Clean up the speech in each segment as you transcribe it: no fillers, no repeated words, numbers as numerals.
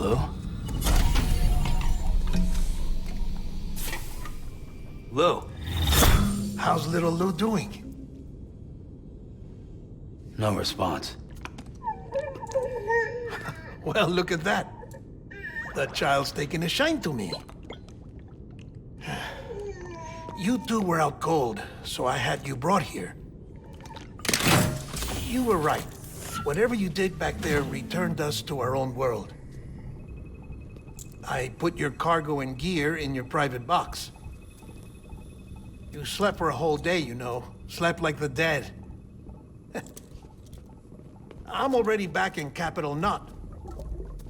Lou? Lou? How's little Lou doing? No response. Well, look at that. The child's taking a shine to me. You two were out cold, so I had you brought here. You were right. Whatever you did back there returned us to our own world. I put your cargo and gear in your private box. You slept for a whole day, you know. Slept like the dead. I'm already back in Capital Knot.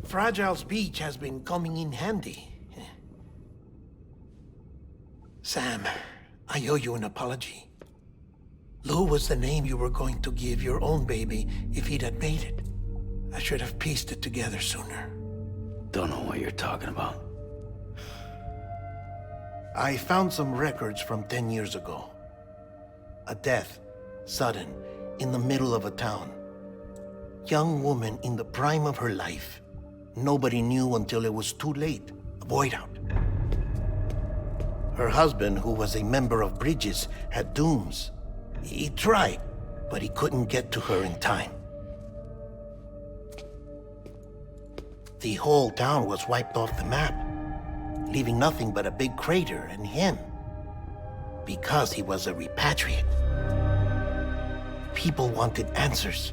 Fragile's beach has been coming in handy. Sam, I owe you an apology. Lou was the name you were going to give your own baby if he'd had made it. I should have pieced it together sooner. Don't know what you're talking about. I found some records from 10 years ago. A death, sudden, in the middle of a town. Young woman in the prime of her life. Nobody knew until it was too late. A void out. Her husband, who was a member of Bridges, had dooms. He tried, but he couldn't get to her in time. The whole town was wiped off the map, leaving nothing but a big crater and him. Because he was a repatriate. People wanted answers.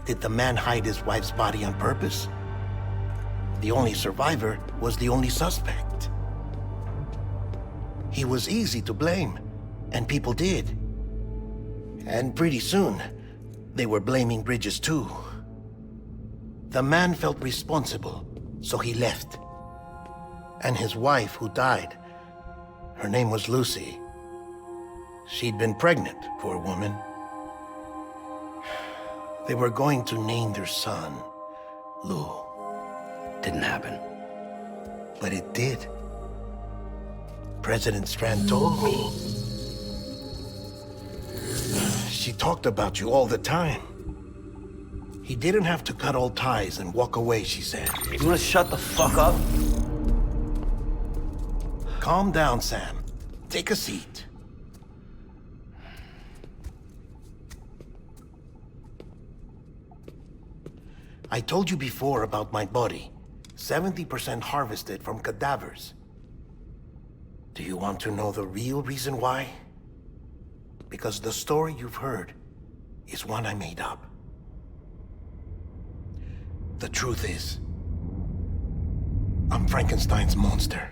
Did the man hide his wife's body on purpose? The only survivor was the only suspect. He was easy to blame, and people did. And pretty soon, they were blaming Bridges too. The man felt responsible, so he left. And his wife, who died, her name was Lucy. She'd been pregnant, poor woman. They were going to name their son Lou. Didn't happen. But it did. President Strand told me. She talked about you all the time. He didn't have to cut all ties and walk away, she said. You wanna shut the fuck up? Calm down, Sam. Take a seat. I told you before about my body. 70% harvested from cadavers. Do you want to know the real reason why? Because the story you've heard is one I made up. The truth is, I'm Frankenstein's monster.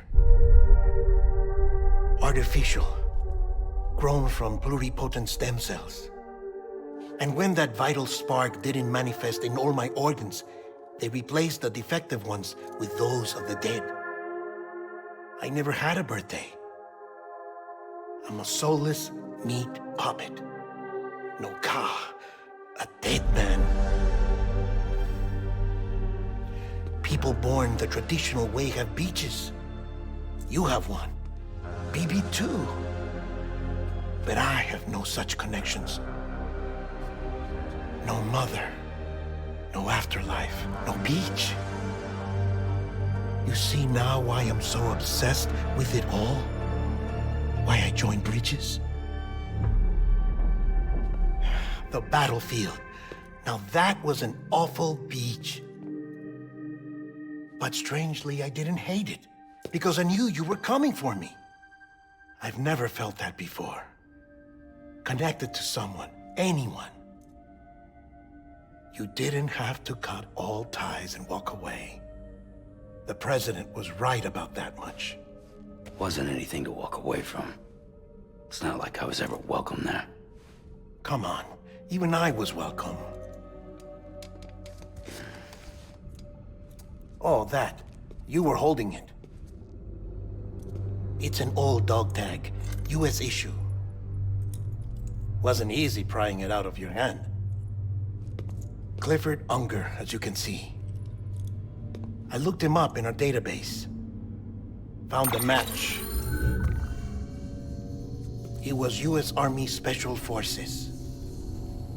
Artificial, grown from pluripotent stem cells. And when that vital spark didn't manifest in all my organs, they replaced the defective ones with those of the dead. I never had a birthday. I'm a soulless meat puppet. No ka, a dead man. People born the traditional way have beaches. You have one. BB too. But I have no such connections. No mother, no afterlife, no beach. You see now why I'm so obsessed with it all? Why I joined Bridges? The battlefield. Now that was an awful beach. But strangely, I didn't hate it, because I knew you were coming for me. I've never felt that before. Connected to someone, anyone. You didn't have to cut all ties and walk away. The president was right about that much. Wasn't anything to walk away from. It's not like I was ever welcome there. Come on, even I was welcome. Oh, that. You were holding it. It's an old dog tag, US issue. Wasn't easy prying it out of your hand. Clifford Unger, as you can see. I looked him up in our database. Found a match. He was US Army Special Forces.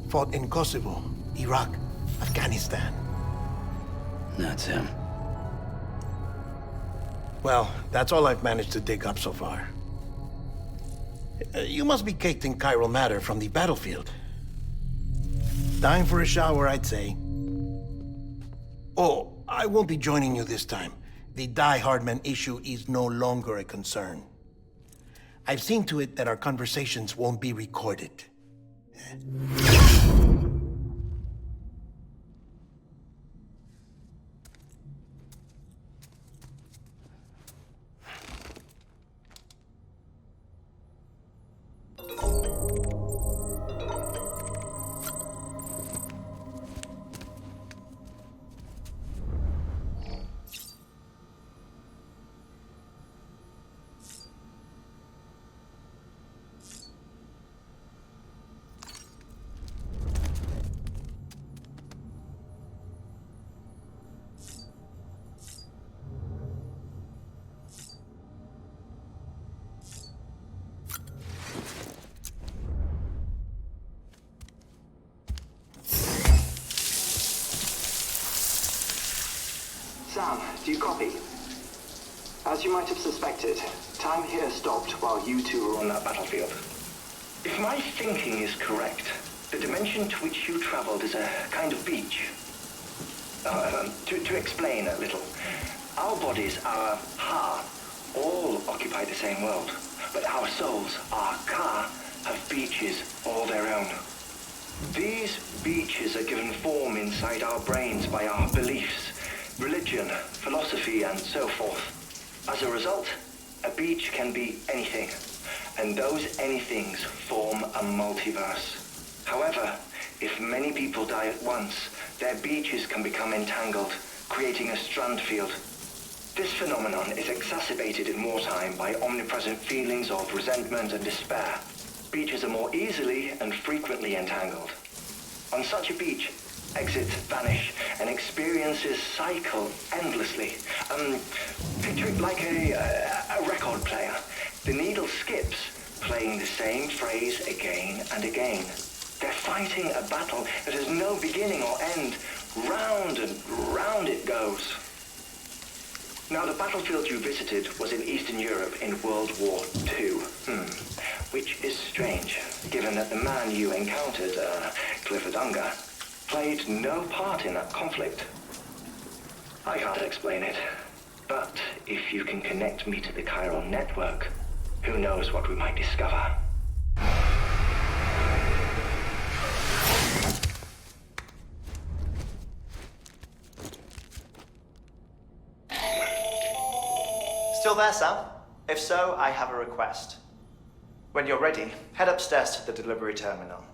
Fought in Kosovo, Iraq, Afghanistan. That's him. Well, that's all I've managed to dig up so far. You must be caked in chiral matter from the battlefield. Time for a shower, I'd say. Oh, I won't be joining you this time. The Die Hardman issue is no longer a concern. I've seen to it that our conversations won't be recorded. Sam, do you copy? As you might have suspected, time here stopped while you two were on that battlefield. If my thinking is correct, the dimension to which you traveled is a kind of beach. To explain a little, our bodies, our Ha, all occupy the same world, but our souls, our Ka, have beaches all their own. These beaches are given form inside our brains by our beliefs, religion, philosophy, and so forth. As a result, a beach can be anything, and those anythings form a multiverse. However, if many people die at once, their beaches can become entangled, creating a strand field. This phenomenon is exacerbated in wartime by omnipresent feelings of resentment and despair. Beaches are more easily and frequently entangled. On such a beach, exits vanish and experiences cycle endlessly. Picture it like a record player. The needle skips, playing the same phrase again and again. They're fighting a battle that has no beginning or end. Round and round it goes. Now, the battlefield you visited was in Eastern Europe in World War II. Which is strange, given that the man you encountered, Clifford Unger, played no part in that conflict. I can't explain it, but if you can connect me to the chiral network, who knows what we might discover. Still there, Sam? If so, I have a request. When you're ready, head upstairs to the delivery terminal.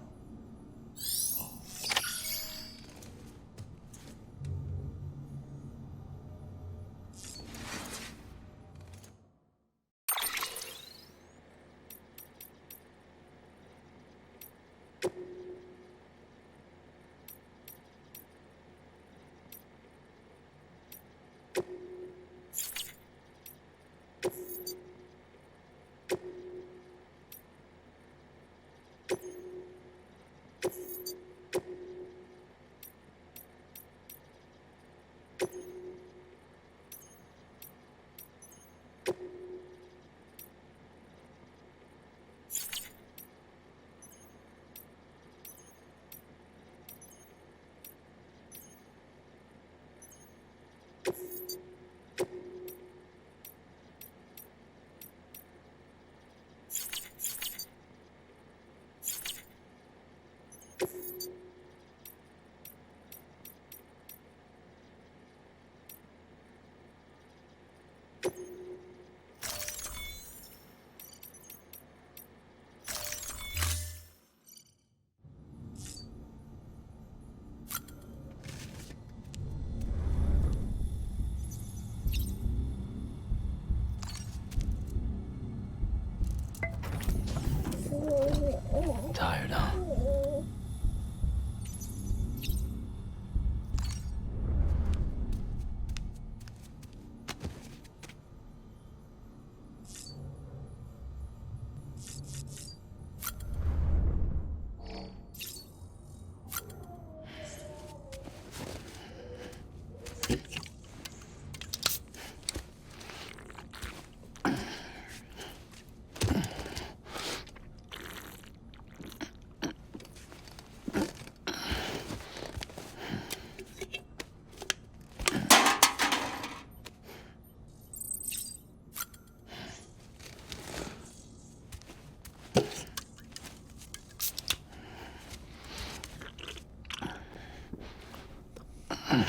Right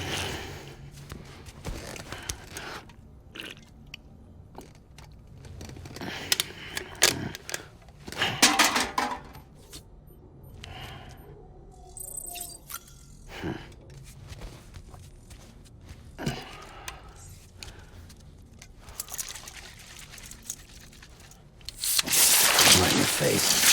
in your face.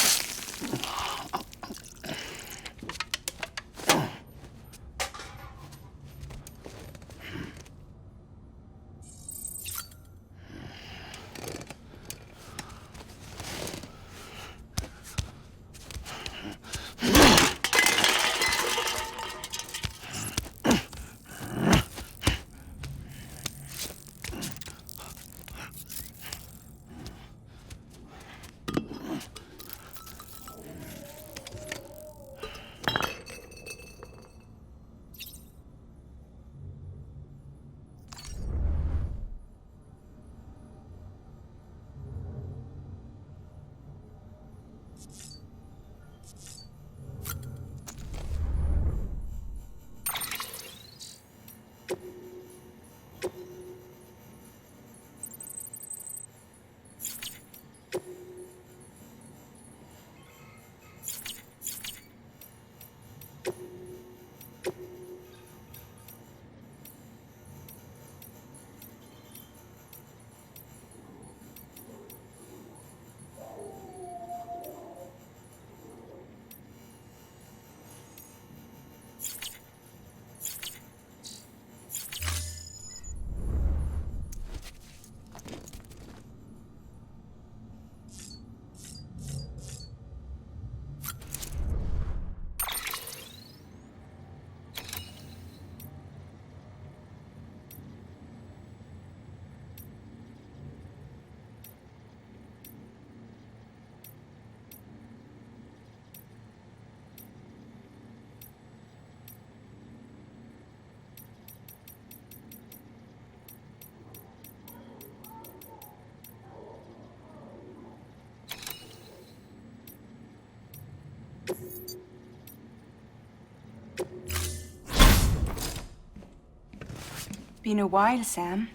Been a while, Sam.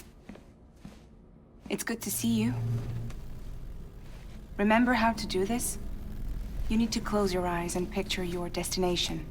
It's good to see you. Remember how to do this? You need to close your eyes and picture your destination.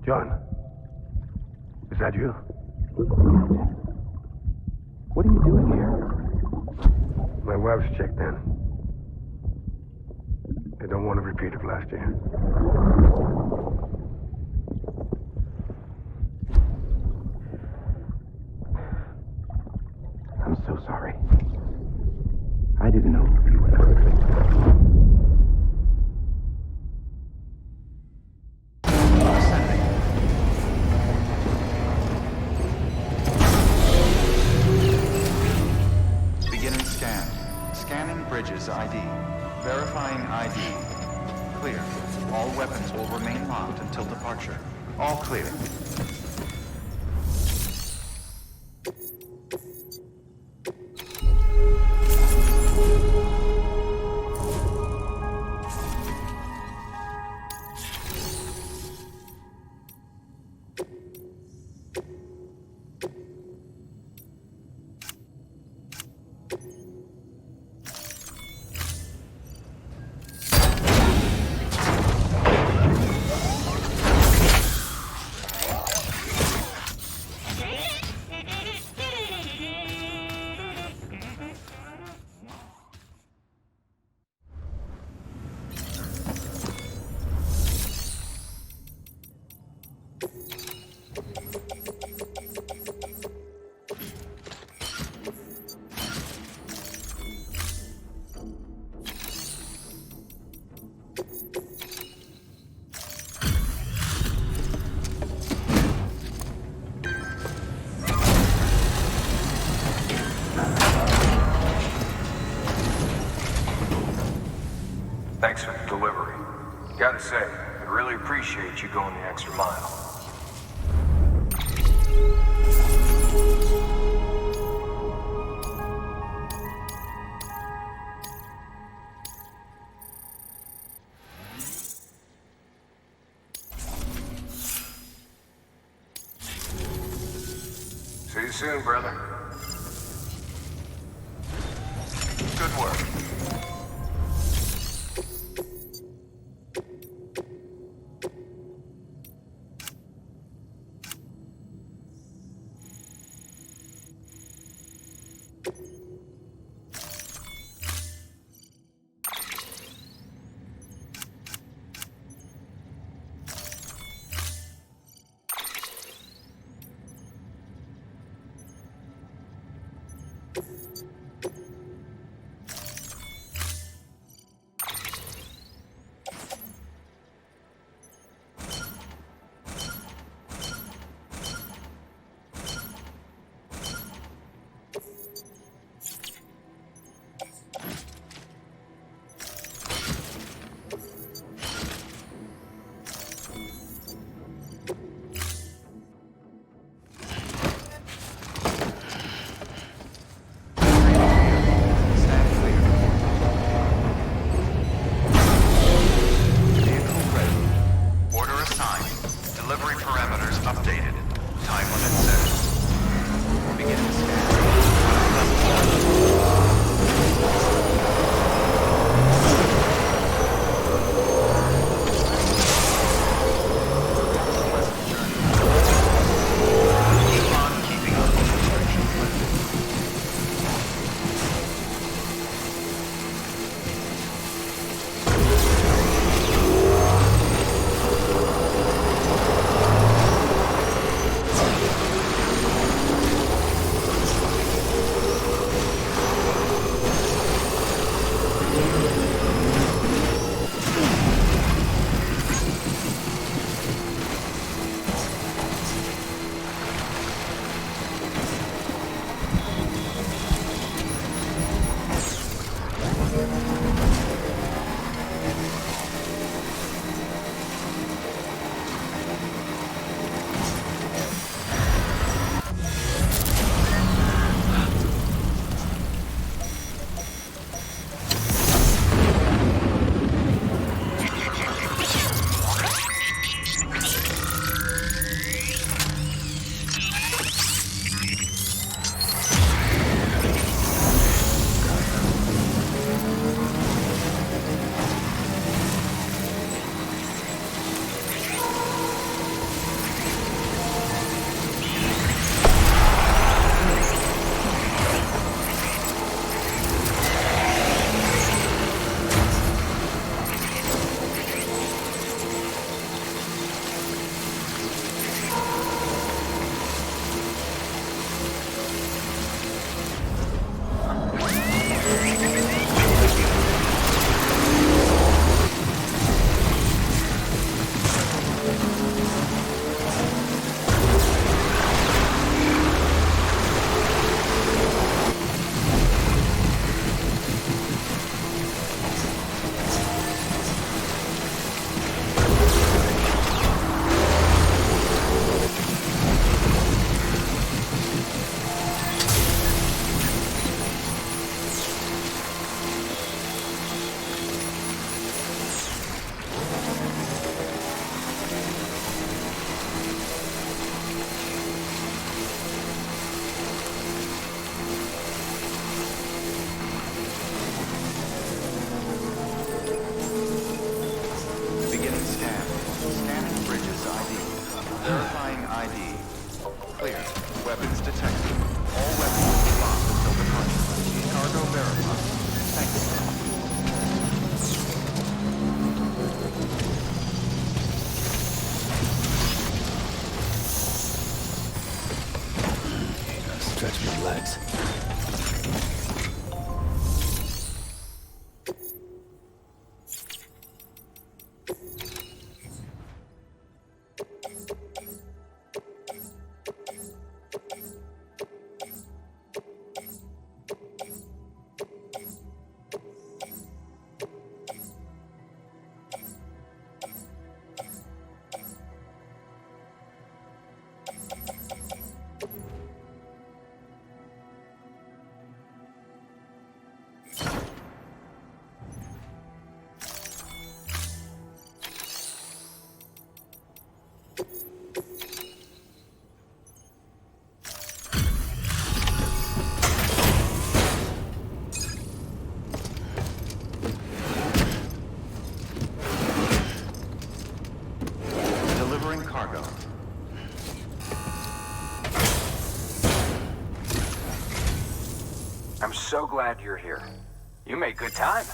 John, is that you? What are you doing here? My wife's checked in. They don't want to repeat of last year. I'm so sorry. I didn't know you were hurt. Verifying ID. Clear. All weapons will remain locked until departure. All clear. Thanks for the delivery. Gotta say, I really appreciate you going the extra mile. See you soon, brother. Good work. I'm so glad you're here. You made good time.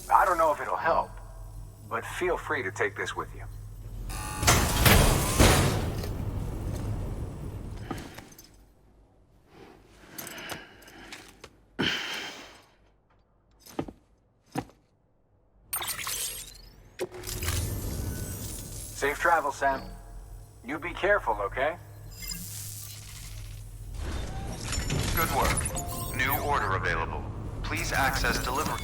I don't know if it'll help, but feel free to take this with you. Safe travel, Sam. You be careful, okay? Good work. New order available. Please access delivery.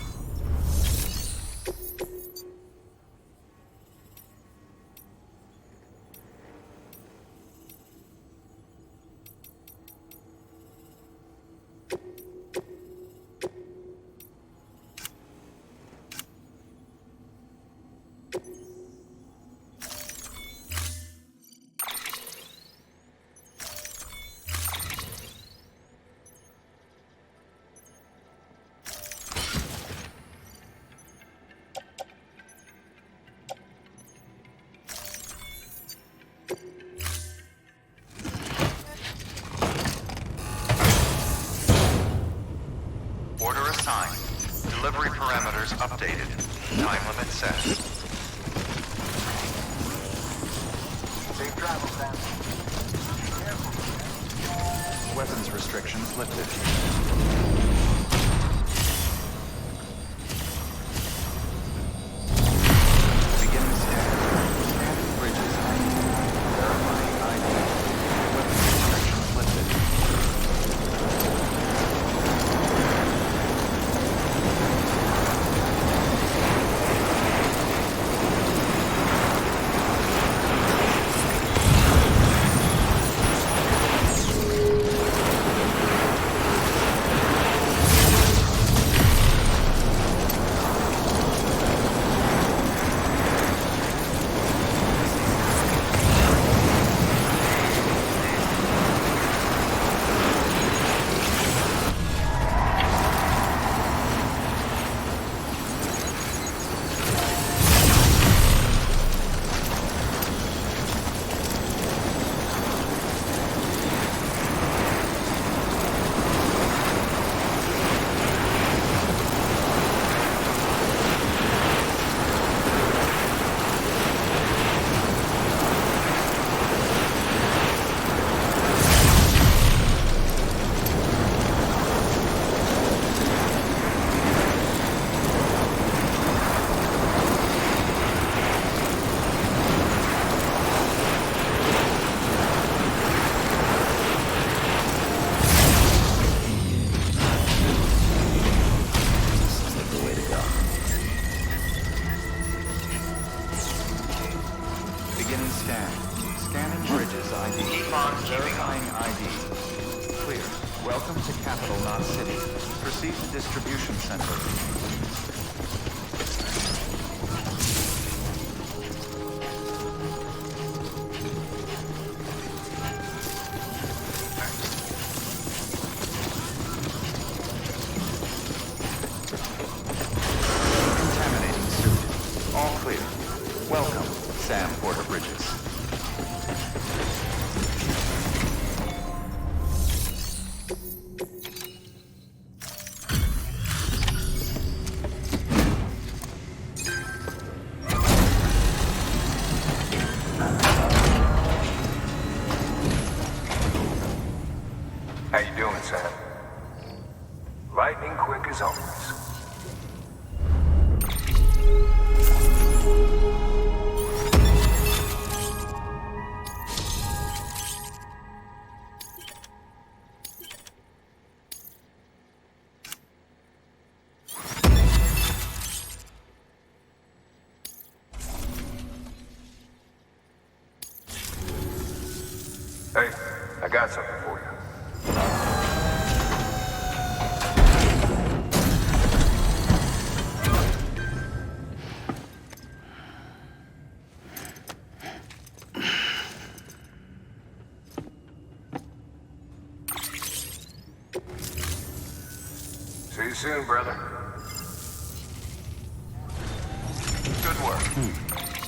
Order assigned. Delivery parameters updated. Time limit set. Safe travel, Sam. Weapons restrictions lifted. Beginning scan. Scanning bridges ID. Verifying ID. Weapons restrictions lifted. Beginning scan. Scanning bridges ID. Keep on Verifying ID. Clear. Welcome to Capital, not City. Proceed to distribution center. Contaminating suit. All clear. Welcome, Sam Porter Bridges. How you doing, Sam? Lightning quick as always. Hey, I got something for you. soon, brother. Good work.